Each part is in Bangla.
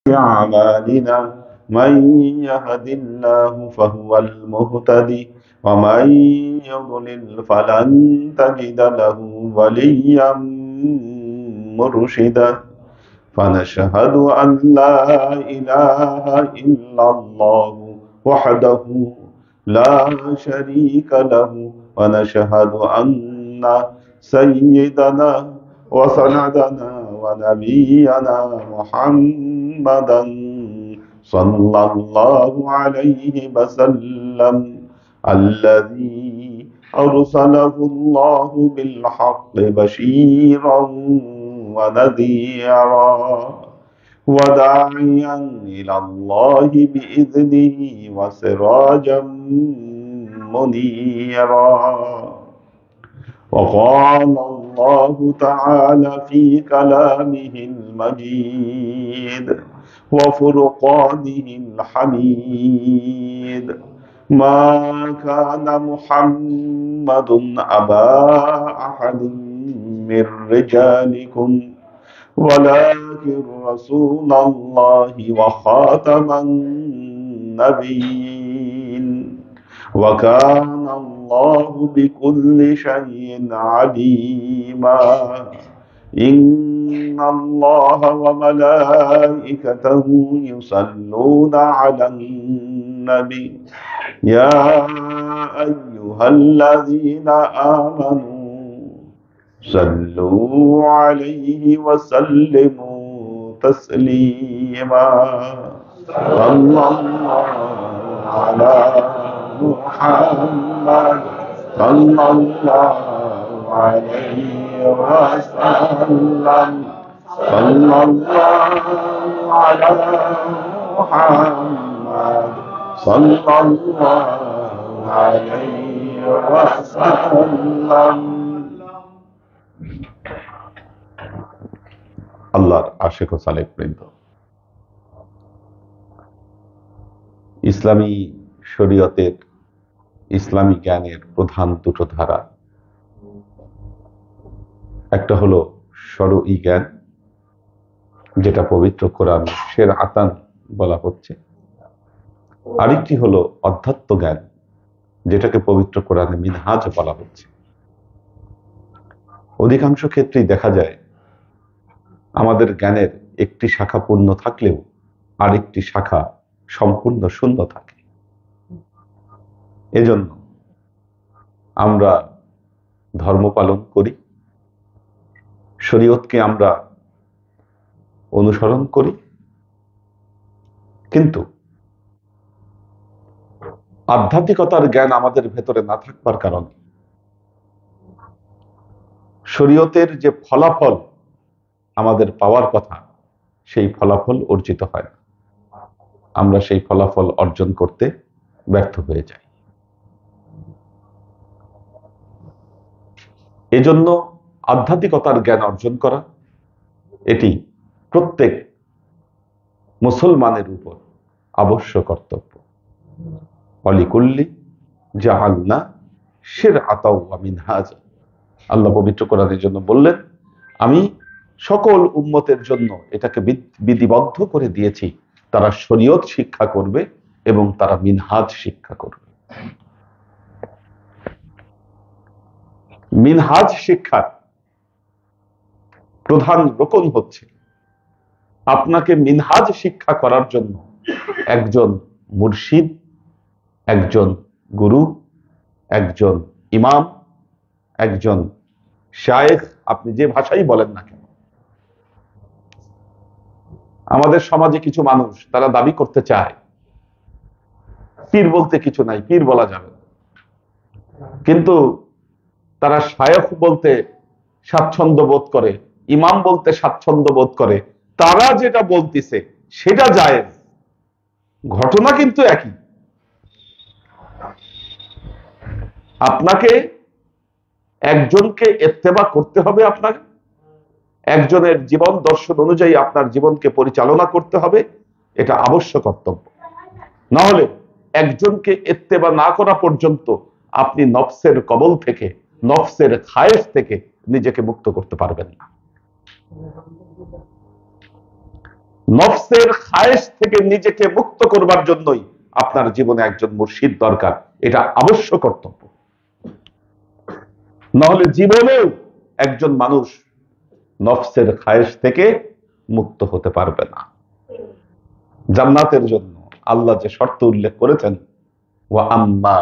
أعمالنا من يهد الله فهو المهتدي ومن يضلل فلن تجد له وليا مرشدا فنشهد أن لا إله إلا الله وحده لا شريك له ونشهد أن سيدنا وسندنا ونبينا محمدا صلى الله عليه وسلم الذي أرسله الله بالحق بشيرا ونذيرا وداعيا إلى الله بإذنه وسراجا منيرا وقال الله تعالى في كلامه المجيد وفرقانه الحميد ما كان محمد أبا أحد من رجالكم ولكن رسول الله وخاتم النبيين وكان الله بكل شيء عليما إن الله وملائكته يصلون على النبي يا أيها الذين آمنوا صلوا عليه وسلموا تسليما صلى الله على محمد صلى الله عليه وسلم صلى الله على محمد صلى الله عليه وسلم আল্লাহর আশিক ও সালেক বৃন্দ, ইসলামী শরীয়তের ইসলামী জ্ঞানের প্রধান দুটো ধারা, একটা হলো শরঈ জ্ঞান, যেটা পবিত্র কোরআন শেরআতান বলা হচ্ছে, আরেকটি হলো অধ্যাত্ম জ্ঞান, যেটাকে পবিত্র কোরআনে মিনহাজ বলা হচ্ছে। অধিকাংশ ক্ষেত্রেই দেখা যায় আমাদের জ্ঞানের একটি শাখা পূর্ণ থাকলেও আরেকটি শাখা সম্পূর্ণ শূন্য থাকে। এজন্য আমরা ধর্ম পালন করি, শরীয়তকে আমরা অনুসরণ করি, কিন্তু আধ্যাত্মিকতার জ্ঞান আমাদের ভেতরে না থাকবার কারণে শরীয়তের যে ফলাফল আমাদের পাওয়ার কথা, সেই ফলাফল অর্জিত হয় না। আমরা সেই ফলাফল অর্জন করতে ব্যর্থ হয়ে যাই। এজন্য আধ্যাত্মিকতার জ্ঞান অর্জন করা এটি প্রত্যেক মুসলমানের উপর আবশ্যক কর্তব্য। ওয়ালিকুল্লি জাআলনা শিরআতাও ওয়া মিনহাজা, আল্লাহ পবিত্র কোরআনের জন্য বললেন, আমি সকল উম্মতের জন্য এটাকে বিধিবদ্ধ করে দিয়েছি, তারা শরীয়ত শিক্ষা করবে এবং তারা মিনহাজ শিক্ষা করবে। মিনহাজ শিক্ষার প্রধান রকম হচ্ছে আপনাকে মিনহাজ শিক্ষা করার জন্য একজন মুর্শিদ, একজন গুরু, একজন ইমাম, একজন শায়েখ, আপনি যে ভাষাই বলেন না কেন। আমাদের সমাজে কিছু মানুষ তারা দাবি করতে চায় পীর বলতে কিছু নাই, পীর বলা যাবে, কিন্তু তারা শায়েখ বলতে স্বাচ্ছন্দ্য বোধ করে, ইমাম বলতে স্বাচ্ছন্দ্য বোধ করে। তারা যেটা বলতেছে সেটা জায়েজ, ঘটনা কিন্তু একই। আপনাকে একজনকে ইত্তেবা করতে হবে, আপনাকে একজনের জীবন দর্শন অনুযায়ী আপনার জীবনকে পরিচালনা করতে হবে, এটা আবশ্যক কর্তব্য। না হলে একজনকে ইত্তেবা না করা পর্যন্ত আপনি নফসের কবল থেকে, নফসের খায়েশ থেকে নিজেকে মুক্ত করতে পারবেন না। নফসের খায়েশ থেকে নিজেকে মুক্ত করবার জন্যই আপনার জীবনে একজন মুর্শিদ দরকার। এটা আবশ্যক কর্তব্য। নাহলে জীবনেও একজন মানুষ নফসের খায়েশ থেকে মুক্ত হতে পারবে না। জান্নাতের জন্য আল্লাহ যে শর্ত উল্লেখ করেছেন, ওয়া আম্মা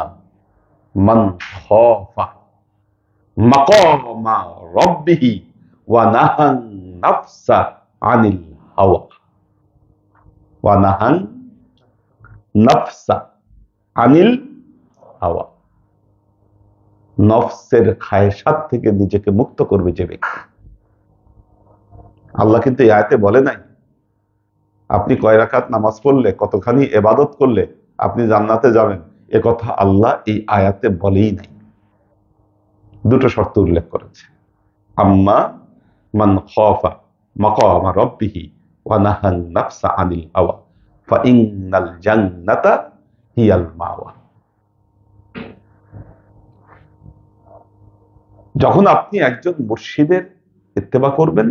মান খাফা মাকামা রাব্বিহি ওয়া নাহান নাফসা আনিল হাওয়া ওয়া নাহান নাফসা আনিল হাওয়া। নফসের খায়েশাত থেকে নিজেকে মুক্ত করবে যে ব্যক্তি। আল্লাহ কিন্তু এই আয়াতে বলে নাই আপনি কয় রাকাত নামাজ পড়লে, কতখানি ইবাদত করলে আপনি জান্নাতে যাবেন, এ কথা আল্লাহ এই আয়াতে বলেই নাই। দুটো শর্ত উল্লেখ করেছে, আম্মা মান খাফা মাকামা রাব্বিহি ওয়া নাহান নাফসা আনিল হাওয়া ফা ইন্নাল জান্নাতা হিয়াল মাওয়া। যখন আপনি একজন মুর্শিদের ইত্তেবা করবেন,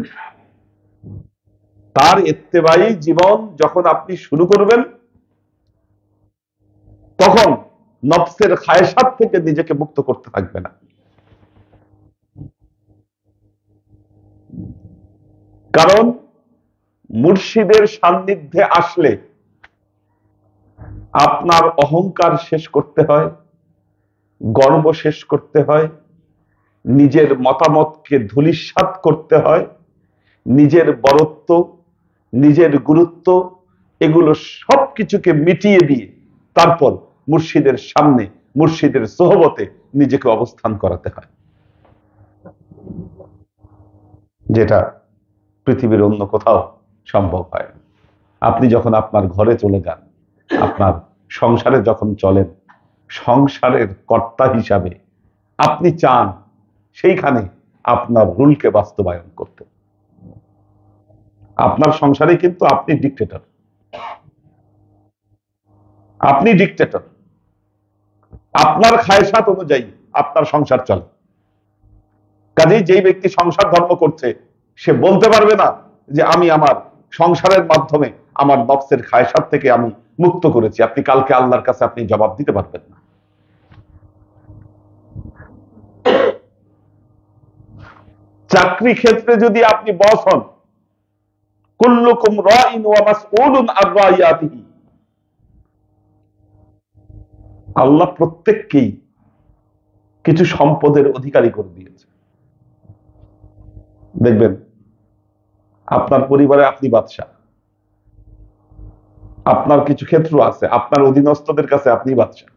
তার ইত্তেবাই জীবন যখন আপনি শুরু করবেন, তখন নফসের খায়েশাত থেকে নিজেকে মুক্ত করতে থাকবে না। কারণ মুর্শিদের সান্নিধ্যে আসলে আপনার অহংকার শেষ করতে হয়, গর্ব শেষ করতে হয়, নিজের মতামতকে ধূলিসাৎ করতে হয়, নিজের বরত্ব, নিজের গুরুত্ব, এগুলো সবকিছুকে মিটিয়ে দিয়ে তারপর মুর্শিদের সামনে, মুর্শিদের সোহবতে নিজেকে অবস্থান করাতে হয়, যেটা পৃথিবীর অন্য কোথাও সম্ভব হয় না। আপনি যখন আপনার ঘরে চলে যান, আপনার সংসারে যখন চলেন, সংসারের কর্তা হিসাবে আপনি চান সেইখানে আপনার রুলকে বাস্তবায়ন করতে। আপনার সংসারে কিন্তু আপনি ডিক্টেটর, আপনি ডিক্টেটর। আপনার খায়সাত অনুযায়ী আপনার সংসার চলে। কাজেই যেই ব্যক্তি সংসার ধর্ম করছে, সে বলতে পারবে না যে আমি আমার সংসারের মাধ্যমে আমার নফসের খায়সাত থেকে আমি মুক্ত করেছি। আপনি কালকে আল্লাহর কাছে আপনি জবাব দিতে পারবেন না। চাকরি ক্ষেত্রে যদি আপনি বস হন, কুল্লুকুম রাইন ওয়া মাসউলুন আন রাইয়াতিহি, আল্লাহ প্রত্যেককেই কিছু সম্পদের অধিকারী করে দিয়েছে। দেখবেন আপনার পরিবারে আপনি বাদশা, আপনার কিছু ক্ষেত্র আছে, আপনার অধীনস্থদের কাছে আপনি বাদশা,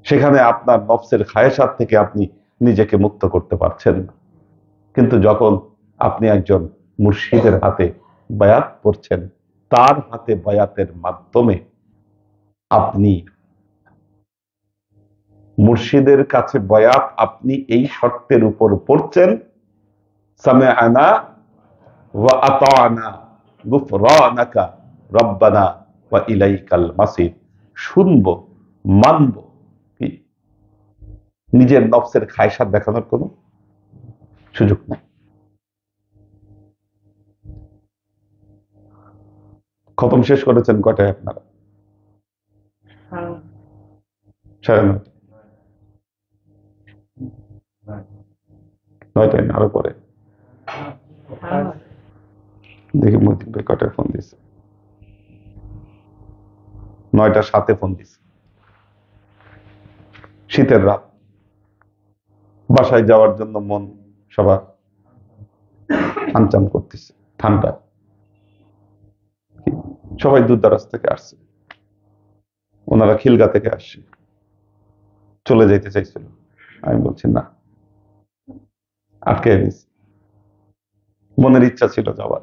সেখানে আপনার নফসের খায়েশাত থেকে আপনি নিজেকে মুক্ত করতে পারছেন না। কিন্তু যখন আপনি একজন মুর্শিদের হাতে বায়াত করছেন, তার হাতে বায়াতের মাধ্যমে আপনি মুর্শিদের কাছে বায়াত আপনি এই শর্তের উপর পড়ছেন, সামিআনা ওয়া আতানা গুফরানাকা রব্বানা ওয়া ইলাইকাল মাসির। শুনবো, মানবো, কি নিজের নফসের খায়সাত দেখানোর কোনো সুযোগ নাই। খতম শেষ করেছেন কটায় আপনারা? 9:30, 9টায় না আরো পরে? দেখি মহিউদ্দিন ভাই কটায় ফোন দিচ্ছে। 9:07 ফোন দিচ্ছে। শীতের রাত, বাসায় যাওয়ার জন্য মন সবার আনচান করতেছে, ঠান্ডা, সবাই দূরদারাজ থেকে আসছে, ওনারা খিলগা থেকে আসছে, চলে যেতে চাইছিল। আমি বলছি না, আটকে দিছি, মনের ইচ্ছা ছিল যাওয়ার,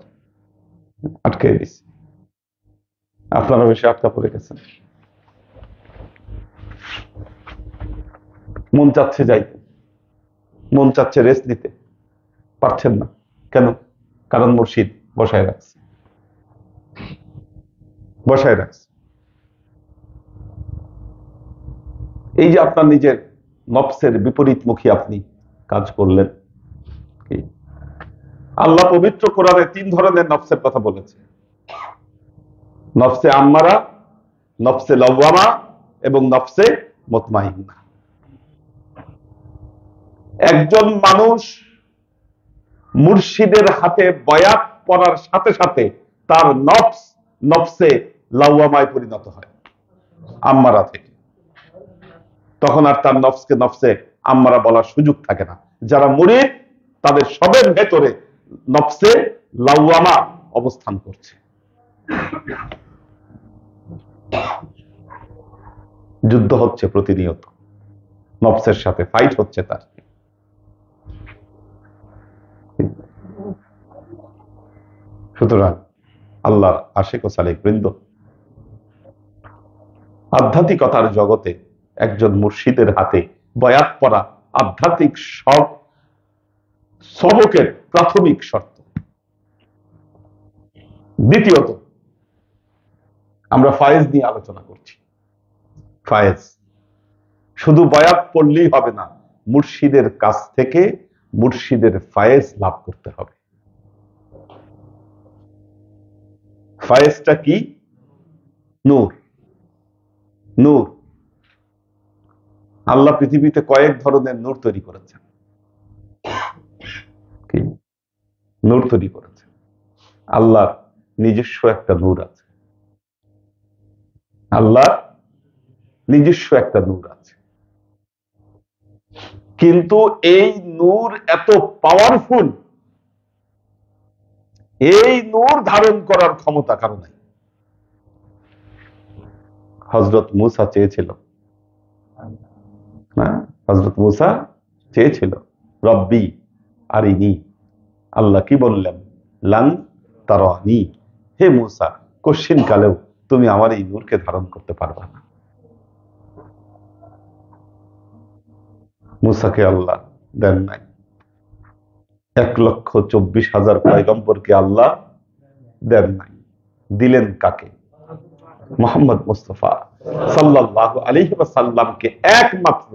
আটকে দিছি। আপনারা বেশি আটকা পড়ে গেছেন। মন চাচ্ছে যাইতে, মন চাচ্ছে রেস্ট নিতে, পারছেন না। কেন? কারণ মুর্শিদ বসায় রাখছে, বসায় রাখছে। এই যে আপনার নিজের নফসের বিপরীতমুখী আপনি কাজ করলেন, আল্লাহ পবিত্র কোরআনে 3 ধরনের নফসের কথা বলেছে, নফসে আম্মারা, নফসে লাওয়ামা এবং নফসে মুতমাইন্না। একজন মানুষ মুর্শিদের হাতে বয়াত পড়ার সাথে সাথে তার নফস নফসে লাওয়ামায় পরিণত হয়, আম্মারা থেকে। তখন আর তার নফসকে নফসে আম্মারা বলার সুযোগ থাকে না। যারা মুরিদ তাদের সবের ভেতরে নফসে লাওয়ামা অবস্থান করছে। যুদ্ধ হচ্ছে প্রতিনিয়ত, নফসের সাথে ফাইট হচ্ছে তার। সুতরাং আল্লাহর আশিক ও সালেক বৃন্দ, আধ্যাত্মিকতার জগতে একজন মুর্শিদের হাতে বয়াত পড়া আধ্যাত্মিক সবকের প্রাথমিক শর্ত। দ্বিতীয়ত, আমরা ফায়েজ নিয়ে আলোচনা করছি। ফায়েজ শুধু বয়াত পড়লেই হবে না, মুর্শিদের কাছ থেকে মুর্শিদের ফায়েজ লাভ করতে হবে। ফায়েজটা কি? নূর। নূর, আল্লাহ পৃথিবীতে কয়েক ধরনের নূর তৈরি করেছেন। নূর তৈরি করেছেন, আল্লাহর নিজস্ব একটা নূর আছে। আল্লাহ নিজস্ব একটা নূর আছে, কিন্তু এই নূর এত পাওয়ারফুল, এই নূর ধারণ করার ক্ষমতা কারো নাই। হযরত মূসা চেয়েছিল, হযরত মূসা চেয়েছিল রব্বি আরিনি, আল্লাহ কি বললেন? লান তারানি, হে মূসা কশিন কালেও তুমি আমার এই নূরকে ধারণ করতে পারবা না। মূসাকে আল্লাহ দেন নাই। 1,24,000 পয়গম্বরকে আল্লাহ দেন নাই। দিলেন কাকে? মুহাম্মদ মুস্তাফা সাল্লাল্লাহু আলাইহি ওয়াসাল্লামকে। একমাত্র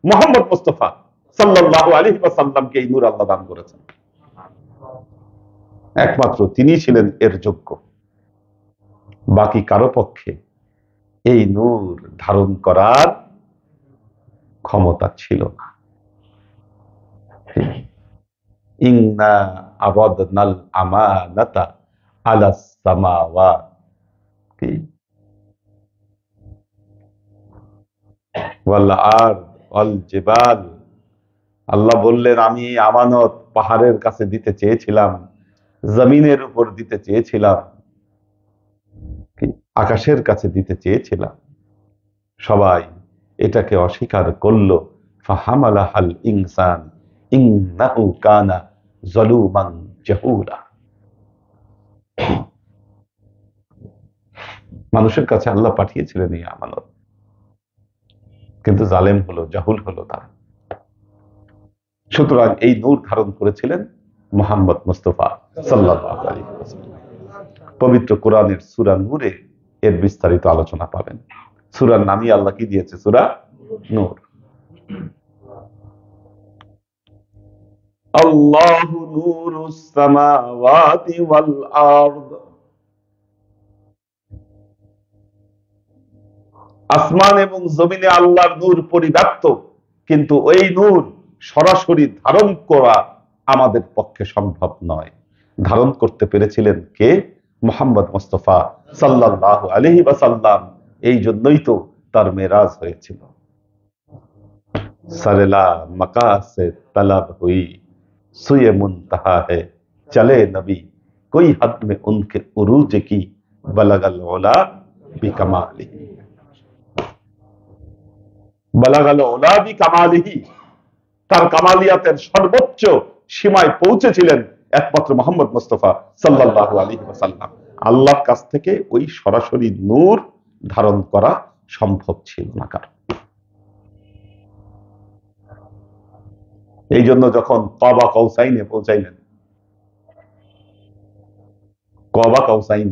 মুহাম্মদ মুস্তাফা সাল্লাল্লাহু আলাইহি ওয়াসাল্লামকে এই নূর আল্লাহ দান করেছেন। একমাত্র তিনি ছিলেন এর যোগ্য। বাকি কারো পক্ষে এই নূর ধারণ করার ক্ষমতা ছিল না। ইন্না আরাদনাল আমানাতা আলাস সামাওয়াতি ওয়াল আরদ ওয়াল জিবাল। আল্লাহ বললেন, আমি আমানত পাহাড়ের কাছে দিতে চেয়েছিলাম, জমিনের উপর দিতে চেয়েছিলাম, আকাশের কাছে দিতে চেয়েছিলাম, সবাই এটাকে অস্বীকার করলো। ফাহামালাহাল ইনসান ইন্নাহু কানা যালুমান জাহুলা। মানুষের কাছে আল্লাহ পাঠিয়েছিলেন এই আমানত, কিন্তু জালেম হলো, জাহুল হলো তারা। সুতরাং এই নূর ধারণ করেছিলেন মুহাম্মদ মুস্তাফা সাল্লাল্লাহু আলাইহি ওয়াসাল্লাম। পবিত্র কোরআনের সূরা নূরে এর বিস্তারিত আলোচনা পাবেন। সূরার নামই আল্লাহ কি দিয়েছে? সূরা নূর। আল্লাহু নূরুস সামাওয়াতি ওয়াল আরদ। আসমান এবং জমিনে আল্লাহর নূর পরিব্যাপ্ত, কিন্তু ওই নূর সরাসরি ধারণ করা আমাদের পক্ষে সম্ভব নয়। ধারণ করতে পেরেছিলেন কে? মুহাম্মদ মুস্তাফা সাল্লাল্লাহু আলাইহি ওয়াসাল্লাম। এই জন্যই তো তার মেরাজ হয়েছিল। সরেলা মাকাসে তलब हुई सुए मुंतहा है चले नबी कोई हद में उनके उरूज की बलगल औला बिकमालिही। बलगल औला बिकमालिही, তার কামালিয়াতের সর্বোচ্চ সীমায় পৌঁছেছিলেন একমাত্র মুহাম্মদ মুস্তাফা সাল্লাল্লাহু আলাইহি ওয়াসাল্লাম। আল্লাহর কাছ থেকে ওই সরাসরি নূর ধারণ করা সম্ভব ছিল না কারণ। এই জন্য যখন কাবা কাউসাইনে পৌঁছাইলেন, কাবা কাউসাইন,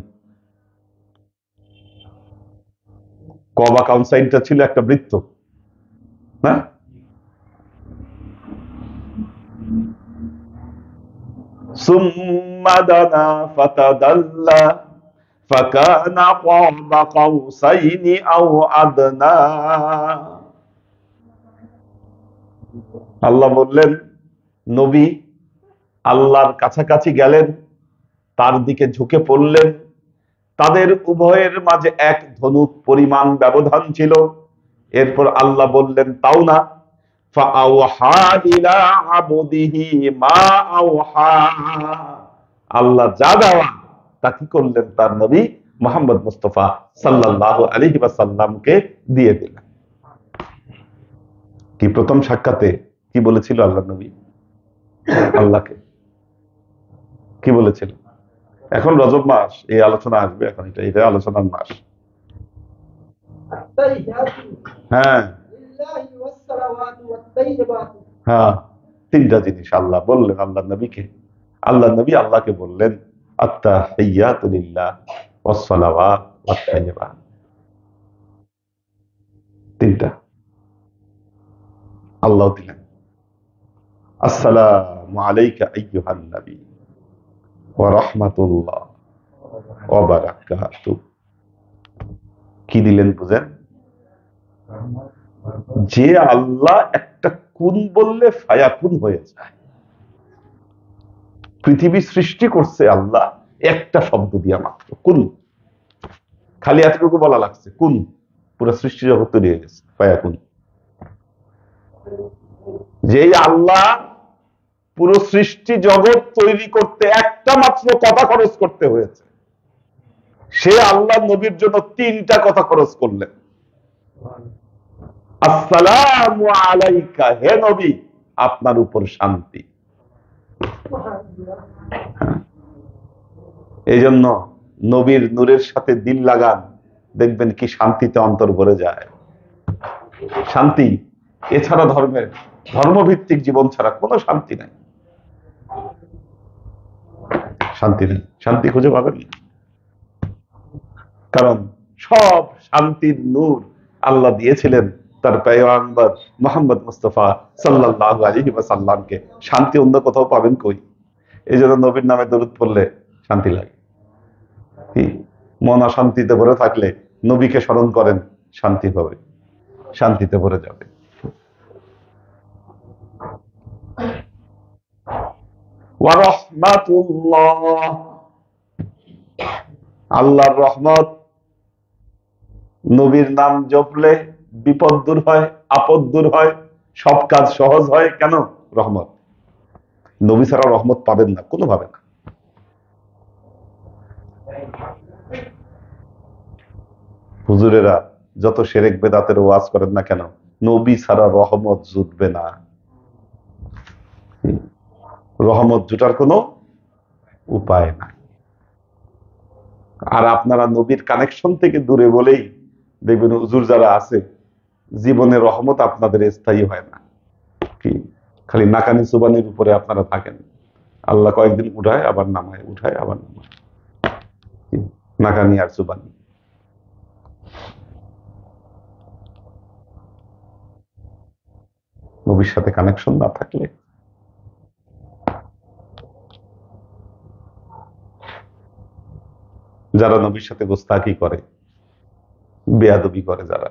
কাবা কাউসাইনটা ছিল একটা বৃত্ত, না? সুম্মা দানা ফাতাদাল্লা ফাকানা ক্বাবা কাউসাইনি আও আদনা। আল্লাহ বললেন, নবী আল্লাহর কাছাকাছি গেলেন, তার দিকে ঝুঁকে পড়লেন। তাদের উভয়ের মাঝে এক ধনুক পরিমাণ ব্যবধান ছিল। এরপর আল্লাহ বললেন, তাও না, ফাআওহা ইলা আবদিহি মা আওহা। আল্লাহ যা দেওয়া তা কি করলেন, তার নবী মুহাম্মদ মুস্তাফা সাল্লাল্লাহু আলাইহি ওয়াসাল্লামকে দিয়ে দিলেন। কি প্রথম সাক্ষাতে কি বলেছিল আল্লাহ নবী আল্লাহকে? কি বলেছিল? এখন রজব মাস, এই আলোচনা আসবে, এখন এটা আলোচনার মাস। হ্যাঁ হ্যাঁ, তিনটা জিনিস আল্লাহ বললেন আল্লাহ নবীকে। আল্লাহ নবী আল্লাহকে বললেন, আত্তাহিয়াতু লিল্লাহ ওয়াস সালাওয়াত ওয়াত তাইয়্যিবাত। তিনটা আল্লাহ দিলেন। আসসালামু আলাইকা আইয়ুহান নবী ওয়া রাহমাতুল্লাহ ওয়া বারাকাতুহু। কি দিলেন বুঝেন? যে আল্লাহ একটা কুন বললে ফায়াকুন হয়ে যায়। পৃথিবী সৃষ্টি করছে আল্লাহ একটা শব্দ দিয়া মাত্র, কুন। খালি এতটুকু বলা লাগছে, কুন, পুরো সৃষ্টি জগৎ তৈরি হয়ে গেছে, ফায়াকুন। যে আল্লাহ পুরো সৃষ্টি জগৎ তৈরি করতে একটা মাত্র কথা খরচ করতে হয়েছে, সে আল্লাহ নবীর জন্য তিনটা কথা খরচ করলেন। আসসালামু আলাইকা, হে নবী আপনার উপর শান্তি। এই জন্য নবীর নূরের সাথে দিল লাগান, দেখবেন কি শান্তিতে অন্তর ভরে যায়। শান্তি এছাড়া ধর্মভিত্তিক জীবন ছাড়া কোনো শান্তি নাই। শান্তি নেই, শান্তি খুঁজে পাবেন না। কারণ সব শান্তির নূর আল্লাহ দিয়েছিলেন তার পয়গম্বর মুহাম্মদ মুস্তাফা সাল্লাল্লাহু আলাইহি ওয়াসাল্লামকে। শান্তি অন্য কোথাও পাবেন কই? এই জন্য নবীর নামে দরুদ পড়লে শান্তি লাগে। মন অশান্তিতে ভরে থাকলে নবীকে স্মরণ করেন, শান্তি হবে, শান্তিতে ভরে যাবে। ওয়া রাহমাতুল্লাহ, আল্লাহর রহমত। নবীর নাম জপলে বিপদ দূর হয়, আপদ দূর হয়, সব কাজ সহজ হয়। কেন? রহমত। নবী ছাড়া রহমত পাবেন না কোনোভাবে না। হুজুরেরা যত শিরক বেদাতের ওয়াজ করেন না কেন, নবী ছাড়া রহমত জুটবে না। রহমত জুটার কোনো উপায় নাই। আর আপনারা নবীর কানেকশন থেকে দূরে বলেই দেখবেন হুজুর যারা আছে, জীবনে রহমত আপনাদের স্থায়ী হয় না। কি খালি নাকানি সুবানির উপরে আপনারা থাকেন। আল্লাহ কয়েকদিন উঠায় আবার নামায়, উঠায় আবার নামায়, নাকানি আর সুবানি। নবীর সাথে কানেকশন না থাকলে যারা নবীর সাথে গোস্তাকি করে, বেয়াদবি করে, যারা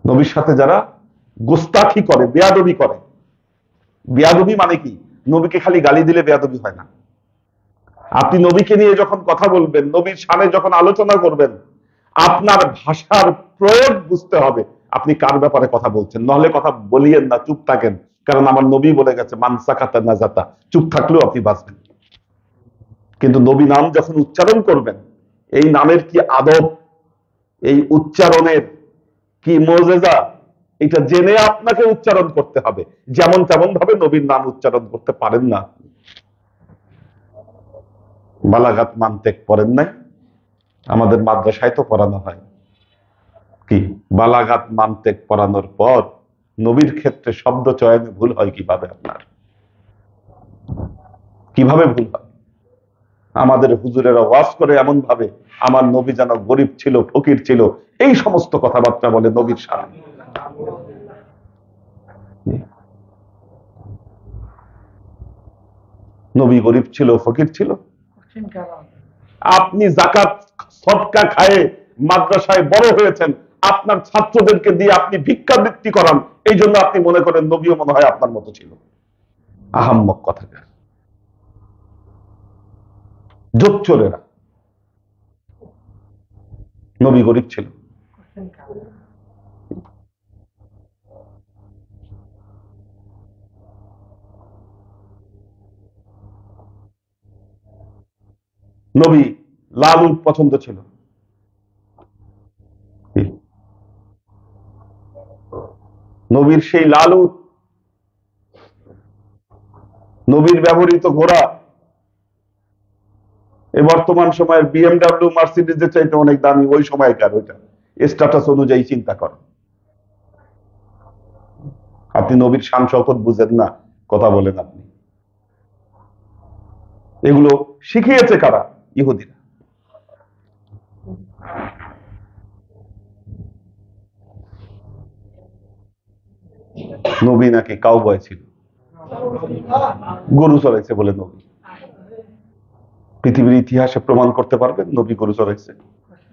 নবীর সাথে যারা গোস্তাকি করে, বেয়াদবি করে। বেয়াদবি মানে কি? নবীকে খালি গালি দিলে বেয়াদবি হয় না। আপনি নবীকে নিয়ে যখন কথা বলবেন, নবীর শানে যখন আলোচনা করবেন, আপনার ভাষার প্রয়োগ বুঝতে হবে আপনি কার ব্যাপারে কথা বলছেন। নহলে কথা বলিয়েন না, চুপ থাকেন। কারণ আমার নবী বলে গেছে, মানসাকাতা নাজাতা, চুপ থাকলেও আপনি বাঁচবেন। কিন্তু নবী নাম যখন উচ্চারণ করবেন, এই নামের কি আদব, এই উচ্চারণের কি মুজিজা, এটা জেনে আপনাকে উচ্চারণ করতে হবে। যেমন তেমন ভাবে নবীর নাম উচ্চারণ করতে পারেন না। বালাগাত মানতেক পড়েন নাই? আমাদের মাদ্রাসায় তো পড়ানো হয়। কি বালাগাত মানতেক পড়ানোর পর নবীর ক্ষেত্রে শব্দ চয়নে ভুল হয় কিভাবে? আপনার কিভাবে ভুল হয়? আমাদের হুজুরেরা ওয়াজ করে এমন ভাবে, আমার নবী যেন গরিব ছিল, ফকির ছিল, এই সমস্ত কথাবার্তা বলে নবীর সামনে। নবী গরিব ছিল, ফকির ছিল? আপনি যাকাত সদকা খায়ে মাদ্রাসায় বড় হয়েছেন, আপনার ছাত্রদেরকে দিয়ে আপনি ভিক্ষাবৃত্তি করান, এই জন্য আপনি মনে করেন নবীও মনে হয় আপনার মতো ছিল। আহাম্মক কথাকার, জোচ্চোরেরা। নবী গরিব ছিল। নবী লাল উট পছন্দ ছিল। নবীর সেই লাল উট, নবীর ব্যবহৃত ঘোড়া এই বর্তমান সময়ের বিএমডাব্লিউ মার্সিডিজের চাইতে অনেক দামি, ওই সময়কার ওইটা স্ট্যাটাস অনুযায়ী চিন্তা করেন। আপনি নবীর শান শওকত বুঝেন না, কথা বলেন আপনি। এগুলো শিখিয়েছে কারা? ইহুদিরা। নবী নাকি কাউবয় ছিল, গরু চড়াইছে বলে নবী। পৃথিবীর ইতিহাসে প্রমাণ করতে পারবেন নবী গরু চড়াইছে?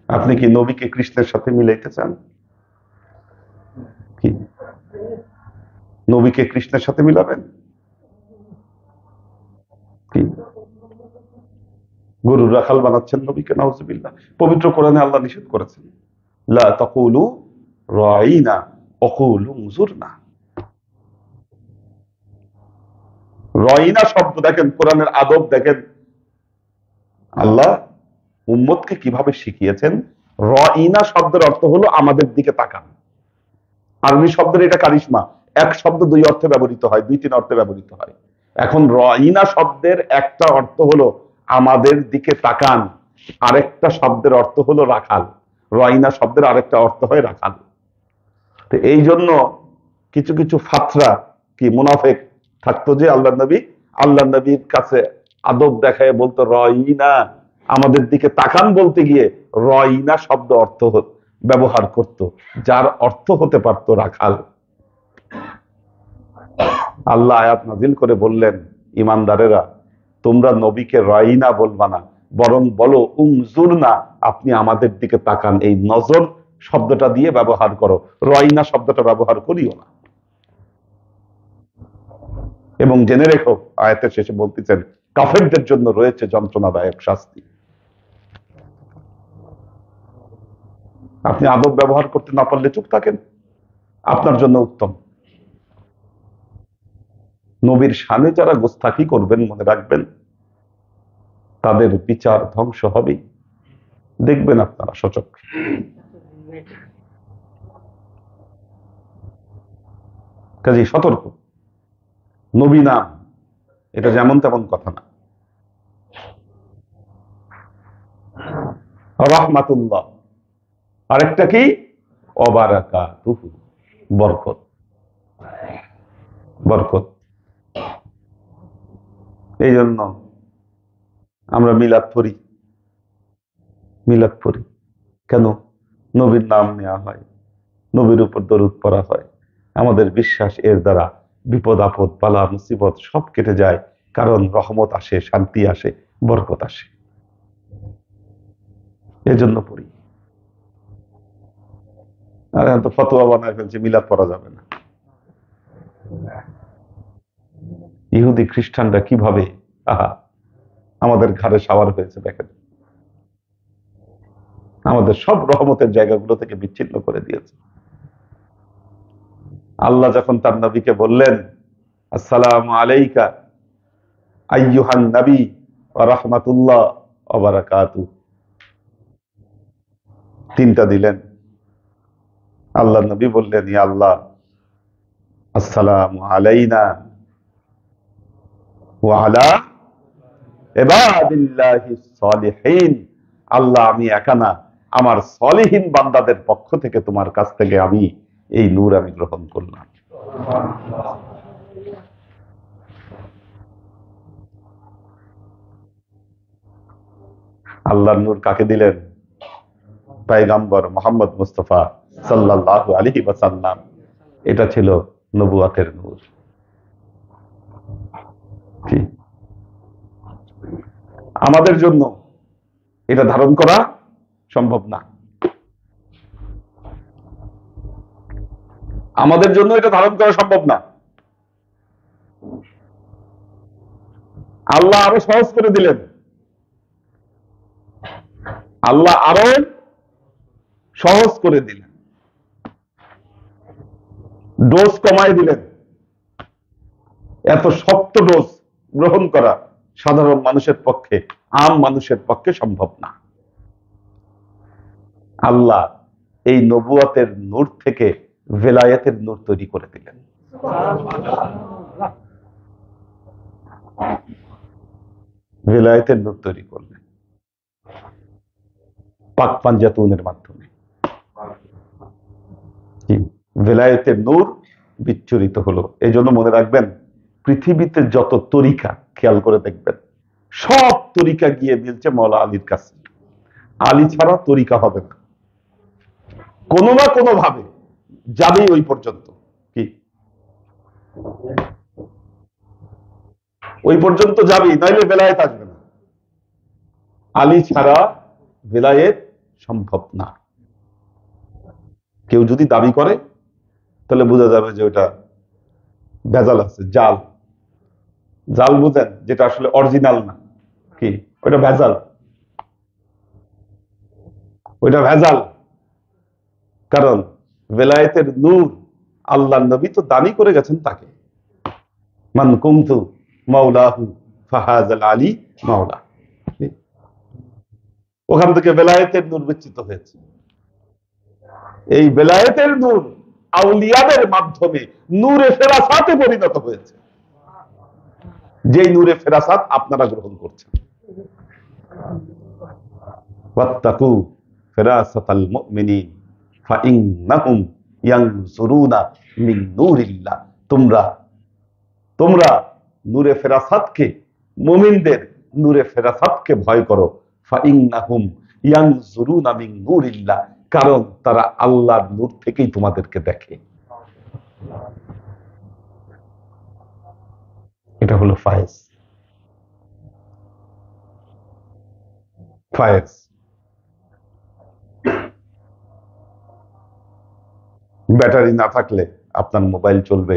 আপনি কি নবীকে কৃষ্ণের সাথে মিলাইতে চান? কি নবীকে কৃষ্ণের সাথে মিলাবেন? কি গরুর রাখাল বানাচ্ছেন নবীকে? নাউজুবিল্লাহ। পবিত্র কোরআনে আল্লাহ নিষেধ করেছেন, লা তাকুলু রাঈনা ওয়াকুলু উনজুরনা। রাঈনা শব্দ দেখেন, কোরআনের আদব দেখেন, আল্লাহ উম্মতকে কিভাবে শিখিয়েছেন। রাঈনা শব্দের অর্থ হলো আমাদের দিকে তাকান। আরবি শব্দের এটা কারিশমা, এক শব্দ দুই অর্থে ব্যবহৃত হয়, দুই তিন অর্থে ব্যবহৃত হয়। এখন রাঈনা শব্দের একটা অর্থ হলো আমাদের দিকে তাকান, আরেকটা শব্দের অর্থ হলো রাখাল। রাঈনা শব্দের আরেকটা অর্থ হয় রাখাল। তো এই জন্য কিছু কিছু ফাতরা কি মুনাফিক থাকতো যে আল্লাহ নবীর কাছে আদব দেখায় বলতো রাঈনা, আমাদের দিকে তাকান বলতে গিয়ে রাঈনা শব্দ অর্থ ব্যবহার করত, যার অর্থ হতে পারত রাখাল। আল্লাহ আয়াত নাজিল করে বললেন, ইমানদারেরা তোমরা নবীকে রাঈনা বলবা না, বরং বলো উনজুরনা, আপনি আমাদের দিকে তাকান। এই নজর শব্দটা দিয়ে ব্যবহার করো, রাঈনা শব্দটা ব্যবহার করিও না। এবং জেনে রেখো, আয়াতের শেষে বলতেছেন, কাফেরদের জন্য রয়েছে যন্ত্রণাদায়ক শাস্তি। আপনি আদব ব্যবহার করতে না পারলে চুপ থাকেন, আপনার জন্য উত্তম। নবীর শানে যারা গোস্তাখি করবেন, মনে রাখবেন তাদের বিচার ধ্বংস হবে, দেখবেন আপনারা সচক্ষে। কাজে সতর্ক। নবী নাম এটা যেমন তেমন কথা না। রাহমাতুল্লাহ, আরেকটা কি? ওয়াবারাকাতুহু, বরকত। বরকত। এই জন্য আমরা মিলাদ পড়ি। মিলাদ পড়ি কেন? নবীর নাম নেওয়া হয়, নবীর উপর দরুদ পড়া হয়। আমাদের বিশ্বাস এর দ্বারা বিপদ আপদ বালা মুসিবত সব কেটে যায়, কারণ রহমত আসে, শান্তি আসে, বরকত আসে। এজন্য পড়ি। আর এখন তো ফতোয়া বানায় ফেলছে মিলাদ পড়া যাবে না। ইহুদি খ্রিস্টানরা কিভাবে আমাদের ঘাড়ে সাওয়ার হয়েছে দেখেন, আমাদের সব রহমতের জায়গাগুলো থেকে বিচ্ছিন্ন করে দিয়েছে। আল্লাহ যখন তার নবীকে বললেন, আসসালামু আলাইকা আইয়ুহান নবী ওয়া রাহমাতুল্লাহ ওয়া বারাকাতুহু, তিনটা দিলেন। আল্লাহ নবী বললেন, ইয়া আল্লাহ, আসসালামু আলাইনা ওয়া আলা ইবাদিল্লাহিস সালিহিন। আল্লাহ, আমি একা না, আমার সলিহীন বান্দাদের পক্ষ থেকে তোমার কাছ থেকে আমি এই নূর আমি গ্রহণ করলাম। আল্লাহর নূর কাকে দিলেন? পয়গম্বর মুহাম্মদ মুস্তাফা সাল্লাল্লাহু আলাইহি ওয়াসাল্লাম। এটা ছিল নবুয়তের নূর। আমাদের জন্য এটা ধারণ করা সম্ভব না। আমাদের জন্য এটা ধারণ করা সম্ভব না। আল্লাহ আরো সহজ করে দিলেন, আল্লাহ আরো সহজ করে দিলেন, ডোজ কমাই দিলেন। এত শক্ত ডোজ গ্রহণ করা সাধারণ মানুষের পক্ষে, আম মানুষের পক্ষে সম্ভব না। আল্লাহ এই নবুয়াতের নূর থেকে ভেলায়েতের নূর তৈরি করে দিলেন। ভেলায়েতের নূর তৈরি করলেন পাক পাঞ্জাতুনের মাধ্যমে। ভেলায়েতের নূর বিচ্ছুরিত হলো। এই জন্য মনে রাখবেন, পৃথিবীতে যত তরিকা খেয়াল করে দেখবেন, সব তরিকা গিয়ে মিলছে মওলা আলীর কাছে। আলী ছাড়া তরিকা হবে না, কোনো না কোনো ভাবে যাবেই ওই পর্যন্ত। কি ওই পর্যন্ত যাবেই, নইলে বেলায়েত আসবে না। আলী ছাড়া বেলায়েত সম্ভব না। কেউ যদি দাবি করে তাহলে বোঝা যাবে যে ওটা ভেজাল আছে, জাল। জাল বুঝেন, যেটা আসলে অরিজিনাল না, কি ওইটা ভেজাল, ওইটা ভেজাল। কারণ বেলায়েতের নূর আল্লাহর নবী তো দানি করে গেছেন তাকে, মান কুনতু মাওলাহু ফাহাজাল আলী মাওলা। ওখান থেকে বেলায়েতের নূর বিচ্ছিত হয়েছে। এই বেলায়েতের নূর আউলিয়াদের মাধ্যমে নূরে ফেরাসাতে পরিণত হয়েছে, যেই নূরে ফেরাসাত আপনারা গ্রহণ করছেন। ওয়াত্তাকু ফিরাসাতাল মুমিনিন ফাইন্নাহুম ইয়ানজুরুনা মিন নূরিল্লাহ। তোমরা নূরে ফেরাসাতকে, মুমিনদের নূরে ফেরাসাতকে ভয় করো। ফাইন্নাহুম ইয়ানজুরুনা মিন নূরিল্লাহ, কারণ তারা আল্লাহর নূর থেকেই তোমাদেরকে দেখে। এটা হলো ফায়েজ। ফায়েজ ব্যাটারি না থাকলে আপনার মোবাইল চলবে,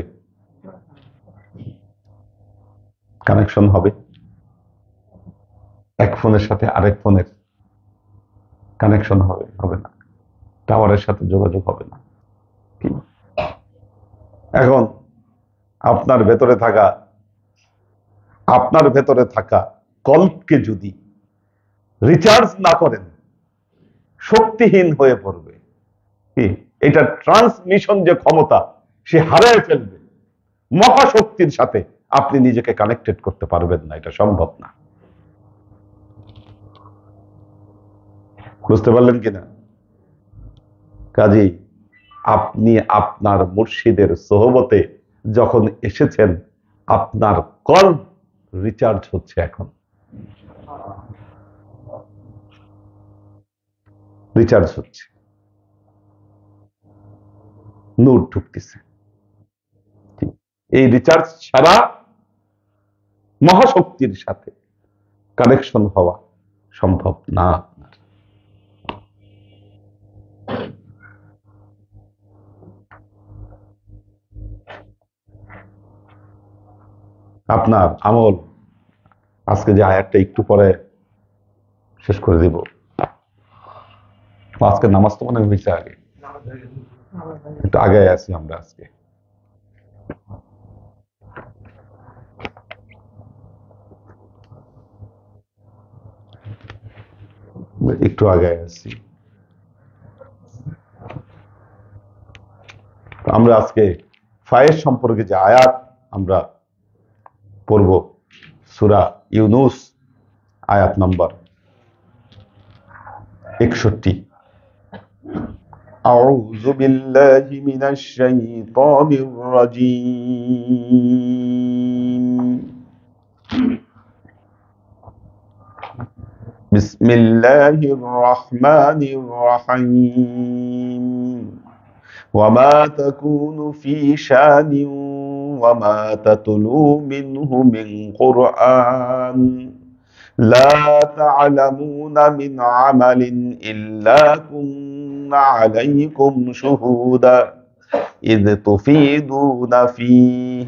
কানেকশন হবে, এক ফোনের সাথে আরেক ফোনের কানেকশন হবে না, টাওয়ারের সাথে যোগাযোগ হবে না। এখন আপনার ভেতরে থাকা কল্পকে যদি রিচার্জ না করেন, শক্তিহীন হয়ে পড়বে। এটা ট্রান্সমিশন যে ক্ষমতা, সে হারায় ফেলবে। মহাশক্তির সাথে আপনি নিজেকে কানেক্টেড করতে পারবেন না, এটা সম্ভব না। বুঝতে পারলেন কিনা? কাজেই আপনি আপনার মুর্শিদের সোহবতে যখন এসেছেন, আপনার কল্প রিচার্জ হচ্ছে, এখন রিচার্জ হচ্ছে, নূর ঢুকতেছে। এই রিচার্জ ছাড়া মহাশক্তির সাথে কানেকশন হওয়া সম্ভব না। আপনার আমল, আজকে যে আয়াতটা একটু পরে শেষ করে দিব, আজকে নামাজ তো মনে হয়েছে আগে, একটু আগে আছি আমরা, আজকে একটু আগে আছি। আমরা আজকে ফায়েজ সম্পর্কে যে আয়াত আমরা পড়ব, সূরা ইউনূস আয়াত নম্বর 61। আউযু বিল্লাহি মিনাশ শাইতানির রাজীম। বিসমিল্লাহির রাহমানির রাহিম। وما تكون في شان وما تتلو منه من قرآن লা তা'লামুনা মিন আমালিন ইল্লা কুন্না আলাইকুম শুহুদা ইয তুফিদুনা ফীহি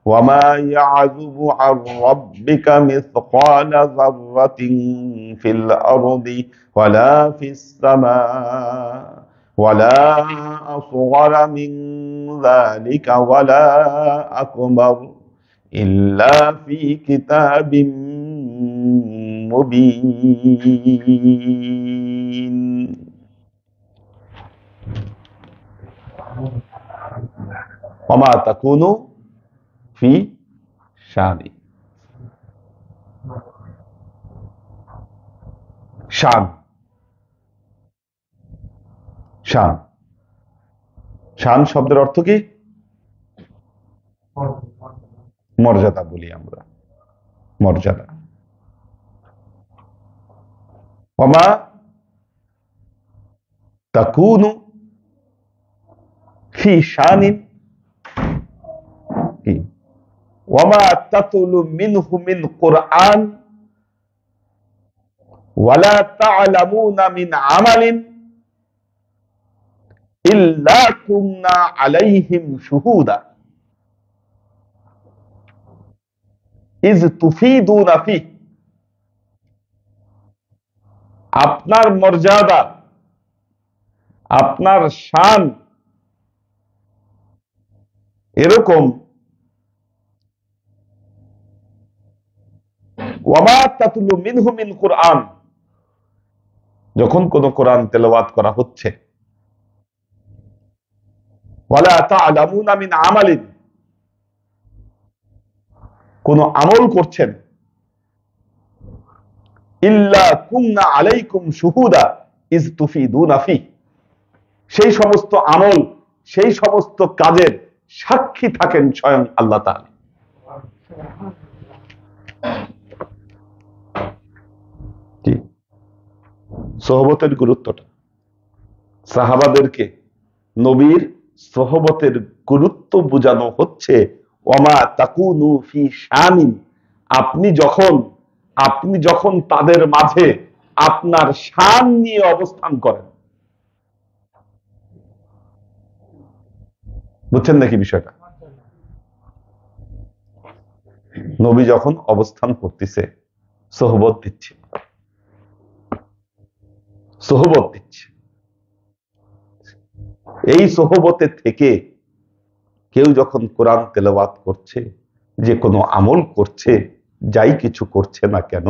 ওয়া মা ইয়াযুবু আন রাব্বিকা মিসকালা যাররাতিন ফিল আরদি ওয়ালা ফিস সামা ওয়ালা আসগারা মিন যালিকা ওয়ালা আকবার ইল্লা ফি কিতাবিম মুবিন। ওয়া মা তাকুনু ফি শানি, শান, শান, শান শব্দের অর্থ কি? মর্যাদা বলি আমরা, মর্যাদা। ওয়া মা তাকুনু ফি শানিন কি ওয়া মা তাতুলু মিনহু মিন কুরআন ওয়ালা তা'লামুনা মিন আমালিন ইল্লা কুন্না আলাইহিম শুহুদা ইয তুফিদুনা ফীহি। আপনার মর্যাদা, আপনার শান এরকম ওয়া মা তাতুলু মিনহু মিন কুরআন, যখন কোন কোরআন তেলাওয়াত করা হচ্ছে, ওয়ালা তা'লামুনা মিন আমালিন, কোন আমল করছেন, ইল্লা কুন্না আলাইকুম শুহুদা ইয তুফিদুনা ফীহি, সেই সমস্ত আমল, সেই সমস্ত কাজের সাক্ষী থাকেন স্বয়ং আল্লাহ তাআলা। সোহবতের গুরুত্বটা, সাহাবাদেরকে নবীর সোহবতের গুরুত্ব বোঝানো হচ্ছে। ওয়ামা তাকুনু ফি শানিন, আপনি যখন তাদের মাঝে আপনার শান নিয়ে অবস্থান করেন। বুঝছেন নাকি বিষয়টা? নবী যখন অবস্থান করতেছে, সোহবত দিচ্ছে, সোহবত দিচ্ছে। এই সোহবতে থেকে কেউ যখন কোরআন তেলাওয়াত করছে, যে কোনো আমল করছে, যাই কিছু করছে না কেন,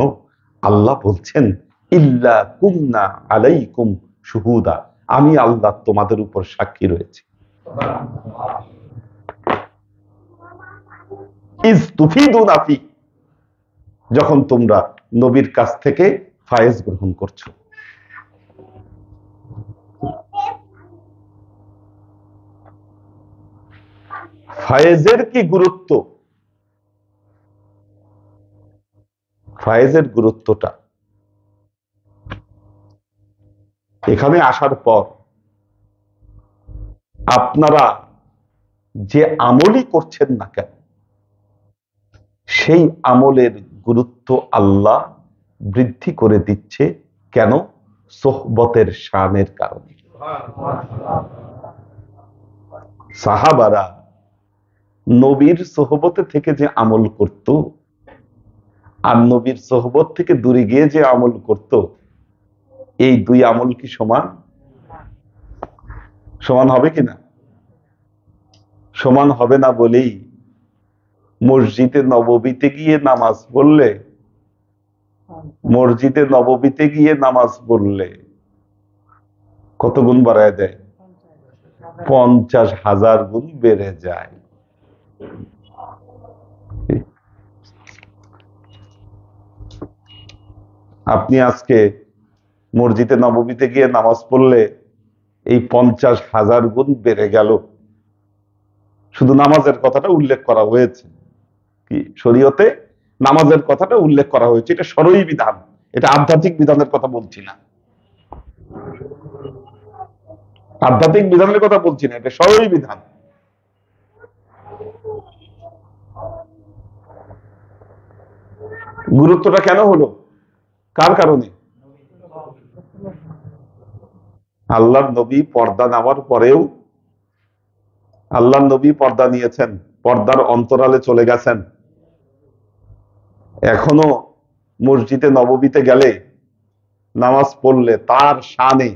আল্লাহ বলছেন ইল্লা কুন্না আলাইকুম শুহুদা, আমি আল্লাহ তোমাদের উপর সাক্ষী রয়েছে। ইয তুফিদুনা ফীহি, যখন তোমরা নবীর কাছ থেকে ফায়েজ গ্রহণ করছো। ফায়েজের কি গুরুত্ব? ফায়েজের গুরুত্বটা এখানে আসার পর আপনারা যে আমলই করছেন না কেন, সেই আমলের গুরুত্ব আল্লাহ বৃদ্ধি করে দিচ্ছে। কেন? সোহবতের শানের কারণে। সাহাবারা নবীর সোহবতে থেকে যে আমল করত, আর নবীর সোহবত থেকে দূরে গিয়ে যে আমল করত, এই দুই আমল কি সমান? সমান হবে কিনা? সমান হবে না বলেই মসজিদে নববীতে গিয়ে নামাজ পড়লে, মসজিদে নববীতে গিয়ে নামাজ পড়লে কত গুণ বাড়ায় দেয়? 50,000 গুণ বেড়ে যায়। আপনি আজকে মসজিদে নববীতে গিয়ে নামাজ পড়লে এই 50,000 গুণ বেড়ে গেল। শুধু নামাজের কথাটা উল্লেখ করা হয়েছে, কি শরীয়তে নামাজের কথাটা উল্লেখ করা হয়েছে, এটা শরঈ বিধান, এটা আধ্যাত্মিক বিধানের কথা বলছি না, আধ্যাত্মিক বিধানের কথা বলছি না, এটা শরঈ বিধান। গুরুত্বটা কেন হলো? কার কারণে? আল্লাহর নবী পর্দা নেওয়ার পরেও, আল্লাহর নবী পর্দা নিয়েছেন, পর্দার অন্তরালে চলে গেছেন, এখনো মসজিদে নববীতে গেলে নামাজ পড়লে তার শানে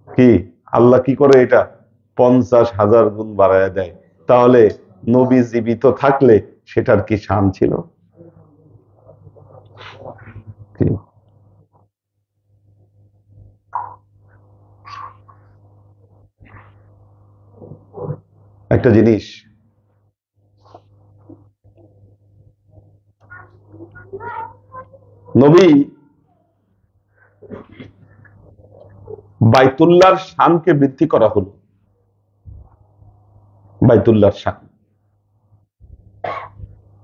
কি আল্লাহ কি করে এটা 50,000 গুণ বাড়ায় দেয়। তাহলে নবী জীবিত থাকলে সেটার কি শান ছিল? একটা জিনিস, নবী বাইতুল্লাহর শানকে বৃদ্ধি করা হলো। বাইতুল্লাহর শান,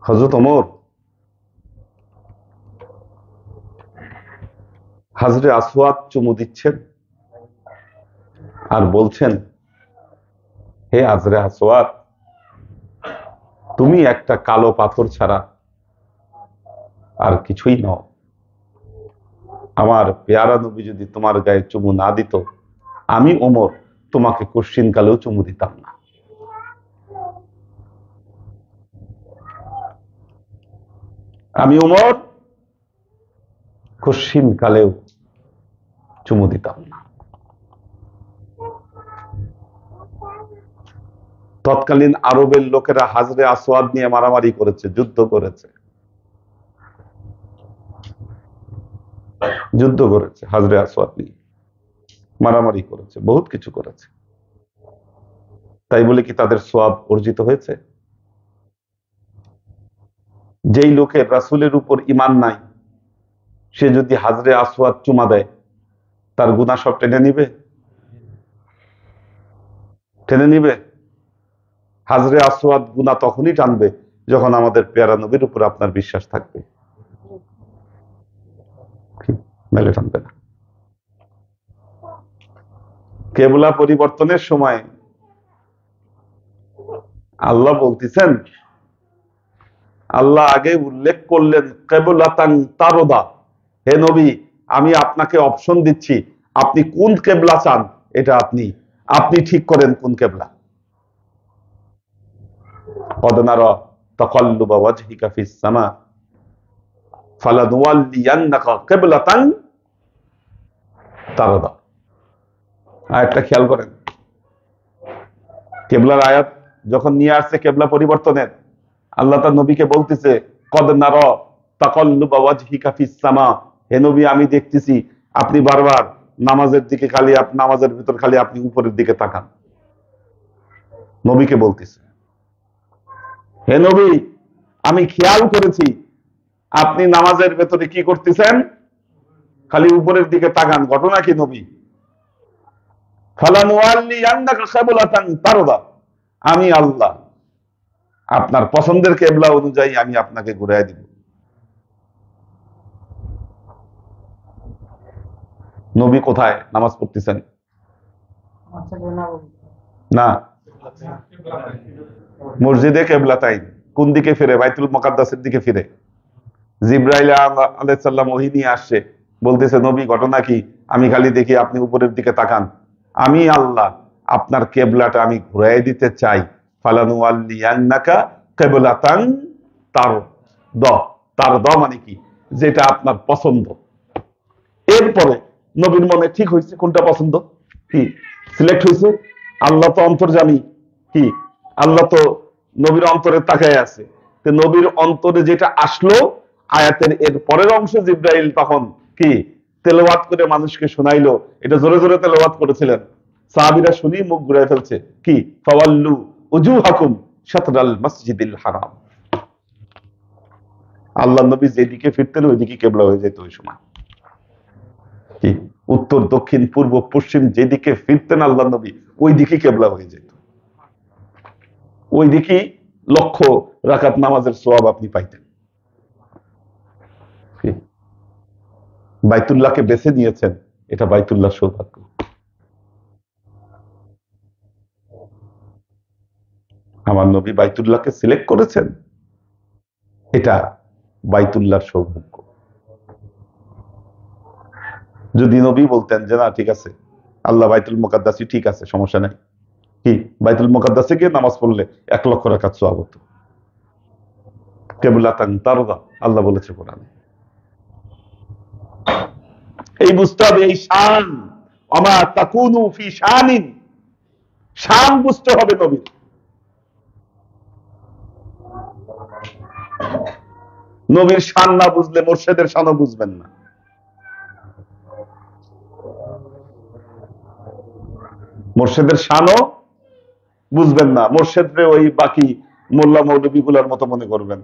হযরত ওমর হাজরে আসওয়াদ চুমু দিচ্ছেন আর বলছেন, হে হাজরে আসওয়াদ, তুমি একটা কালো পাথর ছাড়া আর কিছুই নও। আমার পেয়ারা নবী যদি তোমার গায়ে চুমু না দিত, আমি ওমর তোমাকে কোশ্চিন কালেও চুমু দিতাম না। আমি ওমর কোশ্চিন কালেও চুমু দিতাম না। তৎকালীন আরবের লোকেরা হাজরে আসওয়াদ নিয়ে মারামারি করেছে, যুদ্ধ করেছে, হাজরে আসওয়াদ নিয়ে মারামারি করেছে, বহুত কিছু করেছে। তাই বলে কি তাদের সওয়াব অর্জিত হয়েছে? যেই লোকের রাসূলের উপর ঈমান নাই, সে যদি হাজরে আসওয়াদ চুমা দেয়, তার গুনাহ সব টেনে নিবে? টেনে নিবে? হাজরে আসওয়াদ গুনাহ তখনই টানবে যখন আমাদের পেয়ারা নবীর উপর আপনার বিশ্বাস থাকবে, মেলে টানবে না। কেবলা পরিবর্তনের সময় আল্লাহ বলতেছেন, আল্লাহ আগে উল্লেখ করলেন কেবলাতান তারদা, হে নবী আমি আপনাকে অপশন দিচ্ছি, আপনি কোন কেবলা চান এটা আপনি ঠিক করেন কোন কেবলা। قد نرى تقلب وجهك في السماء فلنولينك قبلة ترضى। আয়াতটা খেয়াল করেন, কেবলার আয়াত যখন নিয়ে আসছে কেবলা পরিবর্তনের, আল্লাহ তার নবীকে বলতেছে, কদ নারা তাকাল্লুবা ওয়াজহিকা ফিস সামা, হে নবী আমি দেখতেছি আপনি বারবার নামাজের দিকে খালি, নামাজের ভিতর খালি আপনি উপরের দিকে তাকান। নবীকে বলতেছে, হে নবী আমি খেয়াল করেছি আপনি নামাজের ভেতরে কি করতেছেন, খালি উপরের দিকে তাকান। ঘটনা কি নবী? ফালানুওয়াল্লিয়ান্নাকা কিবলাতান তারদা, আমি আল্লাহ আপনার পছন্দের কেবলা অনুযায়ী আমি আপনাকে ঘুরাই দিব। নবী কোথায় নামাজ পড়তেছেন? না, মসজিদে কেবলাতাইন। কোন দিকে ফিরে? বাইতুল মুকাদ্দাসের দিকে ফিরে। জিবরাইল আলাইহিস সালাম ওহী নিয়ে আসছে, বলতেছে নবী ঘটনা কি? আমি খালি দেখি আপনি উপরের দিকে তাকান, আমি আল্লাহ আপনার কেবলাটা আমি ঘুরাই দিতে চাই। ফালানুওয়াল্লিয়ান্নাকা কিবলাতান তারদা মানে কি? যেটা আপনার পছন্দ। এরপরে নবীর মনে ঠিক হয়েছে কোনটা পছন্দ, কি সিলেক্ট হয়েছে। আল্লাহ তো অন্তর্যামী, কি আল্লাহ তো নবীর অন্তরে তাকায় আছে। তো নবীর অন্তরে যেটা আসলো, আয়াতের এর পরের অংশ জিবরাইল তখন কি তেলাওয়াত করে মানুষকে শোনাইলো। এটা জোরে জোরে তেলাওয়াত করেছিলেন, সাহাবীরা শুনি মুখ ঘুরায় ফেলছে। কি ফাওয়াল্লু উজুহাকুম শাতরাল মসজিদিল হারাম। আল্লাহ নবী যেদিকে ফিরতেন ওইদিকে কেবলা হয়ে যেত। ওই সময় কি উত্তর দক্ষিণ পূর্ব পশ্চিম যেদিকে ফিরতেন আল্লাহ নবী ওই দিকে কেবলা হয়ে যেত। ওই দিকে লক্ষ রাকাত নামাজের সওয়াব আপনি পাইতেন। বাইতুল্লাহকে বেছে নিয়েছেন, এটা বাইতুল্লাহ সৌভাগ্য। আমার নবী বাইতুল্লাহকে সিলেক্ট করেছেন, এটা বাইতুল্লাহর সৌভাগ্য। যদি নবী বলতেন যে না ঠিক আছে, আল্লাহ বাইতুল মুকাদ্দাসই ঠিক আছে, সমস্যা নাই, কি বাইতুল মুকাদ্দাসে গিয়ে নামাজ পড়লে 1,00,000 রাকাত সওয়াব হতো, কিবলাতান তারদা, আল্লাহ বলেছে কোরআনে। এই বুঝতে হবে, এই শান, ওমা তাকুনু ফি শানিন, শান বুঝতে হবে নবীর। নবীর শান না বুঝলে মোর্শেদের শানও বুঝবেন না। মোর্শেদের শানও বুঝবেন না, মোর্শেদরে ওই বাকি মোল্লা মৌলবী গুলার মতো মনে করবেন।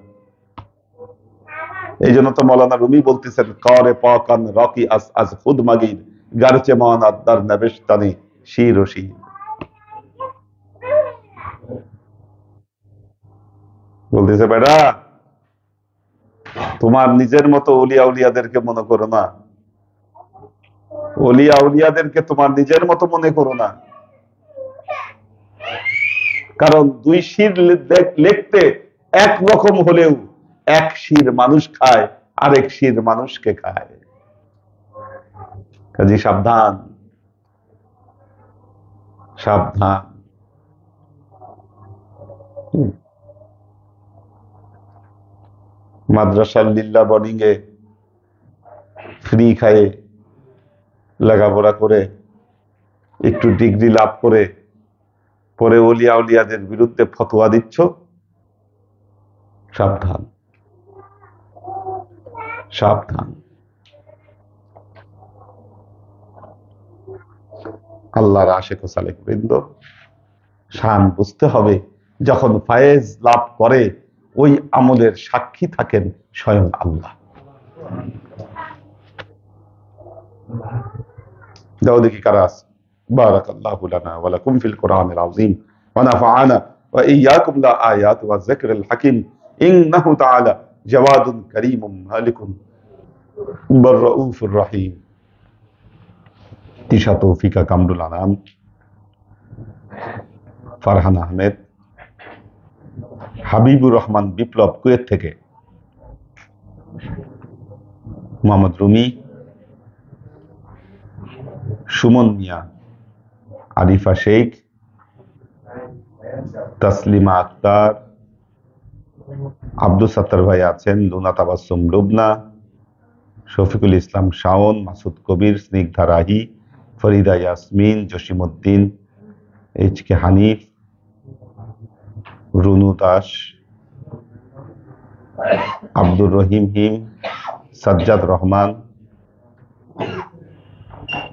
এই জন্য তো মৌলানা রুমি বলতেছেন, করে পাকান রকি আস আজ খুদ মাগির গারচে মান আদার নবেশতানি শির ও শির। বলতেছে বেটা, তোমার নিজের মতো ওলিয়া উলিয়াদেরকে মনে করো না, ওলিয়া উলিয়াদেরকে তোমার নিজের মতো মনে করো না, কারণ দুই শির লিখতে একরকম হলেও এক শির মানুষ খায়, আরেক শির মানুষকে খায়। কাজে সাবধান, সাবধান। মাদ্রাসার লিল্লা বোর্ডিং এ ফ্রি খায়ে লেখাপড়া করে একটু ডিগ্রি লাভ করে পরে ওলিয়া উলিয়াদের বিরুদ্ধে ফতোয়া দিচ্ছ, সাবধান, সাবধান। আল্লাহর আশিক ও সালেক বৃন্দ, শান বুঝতে হবে। যখন ফায়েজ লাভ করে ওই আমলের সাক্ষী থাকেন স্বয়ং আল্লাহ। দাও দেখি কারা আছে। বারাকাল্লাহু লানা ওয়া লাকুম ফিল কোরআনিল আযীম ওয়া নাফা'ানা ওয়া ইয়্যাকুম লা আয়াত ওয়া যিকরিল হাকীম ইন্নাহু তাআলা জাওয়াদুন কারীমুন মালিকুন বার রাউফুর রহিম। তিশা তৌফিকা কামরুল আনাম, ফারহান আহমেদ, হাবিবুর রহমান বিপ্লব কুয়েত থেকে, মোহাম্মদ রুমি, সুমন মিয়া, আরিফা শেখ, তাসলিমা আক্তার, আব্দুল সত্তার ভাই আছেন, লুনা তাবাসসুম লুবনা, শফিকুল ইসলাম শাওন, মাসুদ কবির, স্নিগ্ধা রাহি, ফরিদা ইয়াসমিন, জসিমউদ্দিন, এইচ কে হানিফ, রুনু দাস, আব্দুর রহিম হিম, সাজ্জাদ রহমান,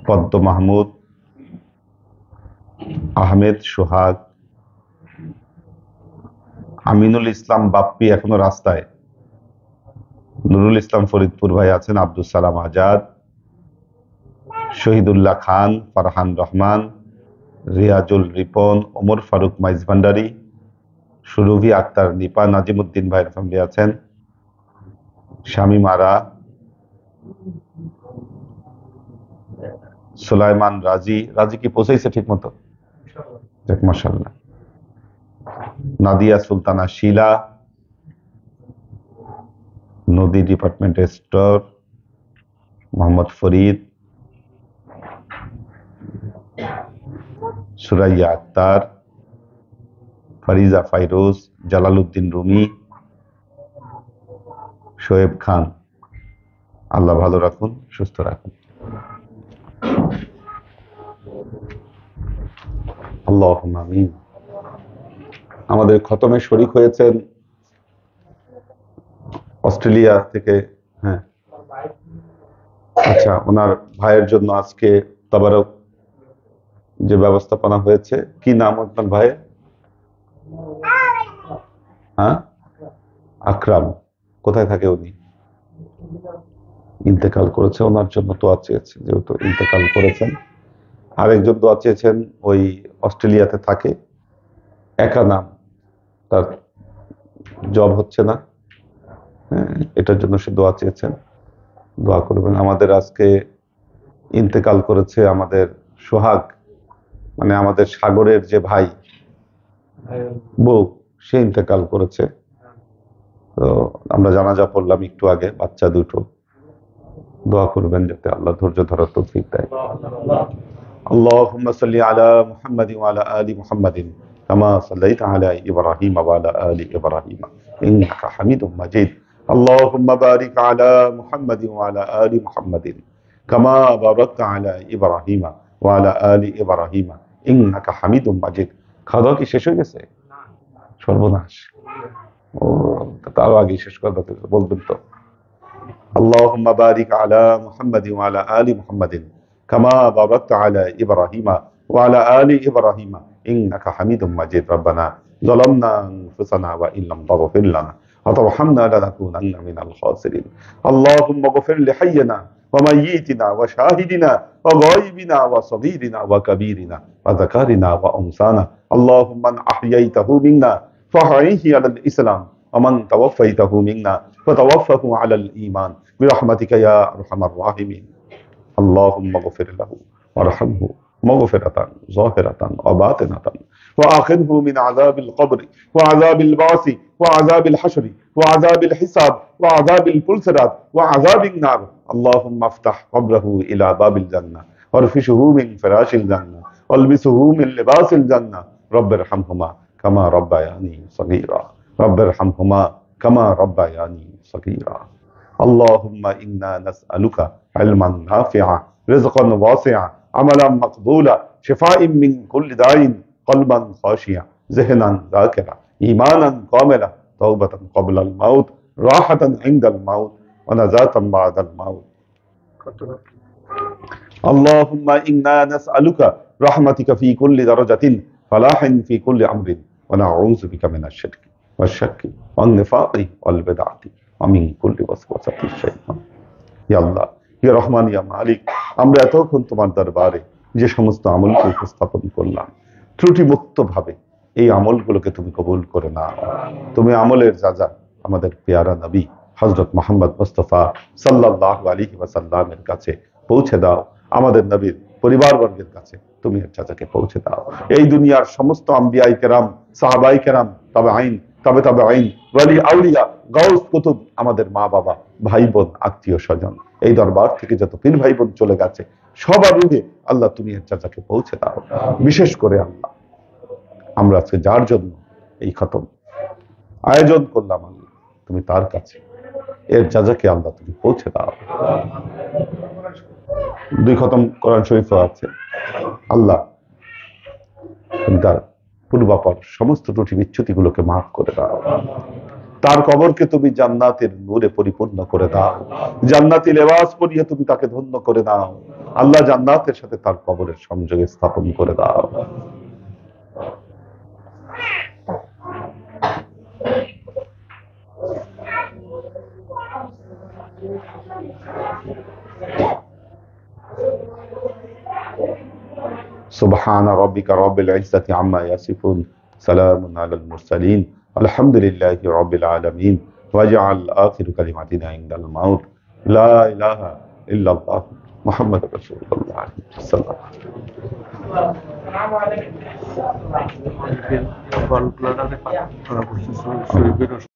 পদ্ম মাহমুদ, আহমেদ সোহাগ, আমিনুল ইসলাম বাপ্পি এখনো রাস্তায়, নুরুল ইসলাম ফরিদপুর ভাই আছেন, আব্দুল সালাম আজাদ, শহীদুল্লাহ খান, ফারহান রহমান, রিয়াজুল রিপন, ওমর ফারুক মাইজ ভান্ডারি, সুরভি আক্তার নিপা, নাজিমুদ্দিন ভাইয়ের ফ্যামিলি আছেন, শামীম আরা, সুলাইমান রাজি। রাজি কি পৌঁছাইছে ঠিক মতো? মাশাআল্লাহ। Nadia Sultana Shila, Nodi department store, Mohammad Farid, Suraiya Akter, Fariza Fairoz, Jalaluddin Rumi, Shoaib Khan. আল্লাহ ভালো রাখুন, সুস্থ রাখুন। আল্লাহুম্মা আমিন। আমাদের খতমে শরীক হয়েছেন অস্ট্রেলিয়া থেকে, হ্যাঁ আচ্ছা, ওনার ভাইয়ের জন্য আজকে তাবারক যে ব্যবস্থাপনা হয়েছে, কি নাম আপনার ভাইয়ের? হ্যাঁ, আকরাম। কোথায় থাকে উনি? ইন্তেকাল করেছে, ওনার জন্য দোয়া চেয়েছে, যেহেতু ইন্তেকাল করেছেন। আরেকজন দোয়া চেয়েছেন, ওই অস্ট্রেলিয়াতে থাকে, একা নাম, তার জব হচ্ছে না, হ্যাঁ, এটার জন্য সে দোয়া চেয়েছেন, দোয়া করবেন। আমাদের আজকে ইন্তেকাল করেছে আমাদের সোহাগ, মানে আমাদের সাগরের যে ভাই বউ, সে ইন্তেকাল করেছে। তো আমরা জানাজা পড়লাম একটু আগে, বাচ্চা দুটো। দোয়া করবেন যাতে আল্লাহ ধৈর্য ধরার তৌফিক দেয়। اللهم صل على محمد وعلى آل محمد كما صليت على إبراهيم وعلى آل إبراهيم إنك حميد مجيد. اللهم بارك على محمد وعلى آل محمد كما باركت على إبراهيم وعلى آل إبراهيم إنك حميد مجيد. খাওয়া কি শেষ হয়ে গেছে? সর্বনাশ। ও তার আগে শেষ করে বলবেন তো। اللهم بارك على محمد وعلى آل محمد كما باركت على إبراهيم وعلى آل إبراهيم إنك حميد مجيد. ربنا ظلمنا أنفسنا وإن لم تغفر لنا وترحمنا لنكونن من الخاسرين. اللهم اغفر لحينا وميتنا وشاهدنا وغائبنا وصغيرنا وكبيرنا وذكرنا وأنثانا. اللهم من أحييته منا فأحيه على الإسلام ومن توفيته منا فتوفه على الإيمان برحمتك يا أرحم الراحمين. اللهم اغفر له وارحمه مغفرة ظاهرة وباطنة وآخذه من عذاب القبر وعذاب البعث وعذاب الحشر وعذاب الحساب وعذاب الفلسرات وعذاب النار. اللهم افتح قبره إلى باب الجنة وارفشه من فراش الجنة والبسه من لباس الجنة. رب ارحمهما كما ربياني صغيرا. رب ارحمهما كما ربياني صغيرا. اللهم إنا نسألك علما نافعا رزقا واسعا عملا مقبولا شفاء من كل داء قلبا خاشعا ذهنا ذاكرا إيمانا كاملا توبة قبل الموت راحة عند الموت ونجاة بعد الموت. اللهم إنا نسألك رحمتك في كل درجة فلاح في كل أمر ونعوذ بك من الشرك والشك والنفاق والبدعة ومن كل وسوسة الشيطان. يا الله ইয়া রহমান ইয়া মালিক, আমরা এতক্ষণ তোমার দরবারে যে সমস্ত আমলকে উপস্থাপন করলাম ত্রুটি মুক্ত ভাবে এই আমলগুলোকে তুমি কবুল করে নাও। তুমি আমলের যা আমাদের পেয়ারা নবী হযরত মুহাম্মদ মুস্তাফা সাল্লাল্লাহু আলাইহি ওয়াসাল্লামের কাছে পৌঁছে দাও। আমাদের নবীর পরিবারবর্গের কাছে তুমি এর যাকে পৌঁছে দাও। এই দুনিয়ার সমস্ত আম্বিয়াই কেরাম, সাহাবাই কেরাম, তাবেঈন, তবে আইন, ওয়ালি আউলিয়া, গাউস কুতুব, আমাদের মা বাবা, ভাই বোন, আত্মীয় স্বজন, এই দরবার থেকে যত পীর ভাই বোন চলে গেছে সবার রূহে আল্লাহ তুমি এর চাচাকে পৌঁছে দাও। বিশেষ করে আল্লাহ আমরা আজকে যার জন্য এই খতম আয়োজন করলাম আল্লাহ তুমি তার কাছে এর চাচাকে আল্লাহ তুমি পৌঁছে দাও। 2 খতম কোরআন শরীফ আছে। আল্লাহ তুমি তার পূর্বাপর সমস্ত ত্রুটি বিচ্যুতিগুলোকে মাফ করে দাও। তার কবরকে তুমি জান্নাতের নূরে পরিপূর্ণ করে দাও। জান্নাতি লেবাস পরিয়ে তুমি তাকে ধন্য করে দাও। আল্লাহ জান্নাতের সাথে তার কবরের সংযোগে স্থাপন করে দাও। سبحان ربك رب العزة عما يصفون سلام على المرسلين الحمد لله رب العالمين واجعل آخر كلمتنا عند الموت لا إله إلا الله محمد رسول الله صلى الله عليه وسلم.